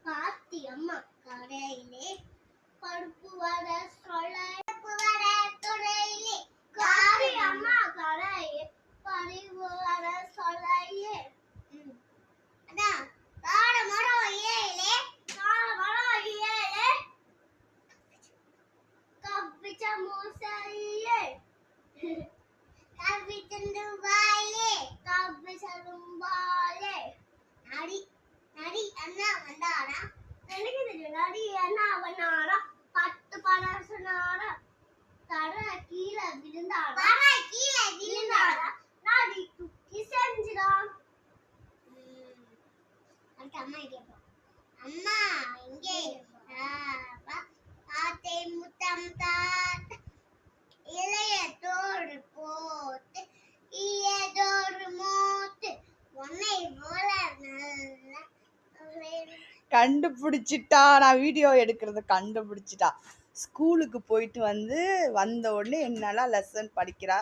பாத்தி அம்மா கடையிலே பருப்பு வர சொல்ல துறையிலே காரி அம்மா கடையே பருப்பு வர சொல்லையே அதான் காட மரம் ஏலே கப்பிச்ச மோசையே கப்பிச்சந்து வாயிலே கப்பிச்சலும்பாலே நடி நடி அண்ணா வந்தாரா எனக்கு தெரியும் நடி அண்ணா வந்தாரா பத்து பரசனாரா தர கீழே விழுந்தாரா நடி துக்கி செஞ்சிடான் அம்மா கேட்போம் அம்மா இங்கே ஆத்தை முத்தம் தாத்த இளைய தோடு போட்டு ஈயதோடு மோத்து உன்னை போல நல்ல கண்டுபிடிச்சிட்டா. நான் வீடியோ எடுக்கிறத கண்டுபிடிச்சிட்டா. ஸ்கூலுக்கு போயிட்டு வந்த உடனே என்னெல்லாம் லெசன் படிக்கிறா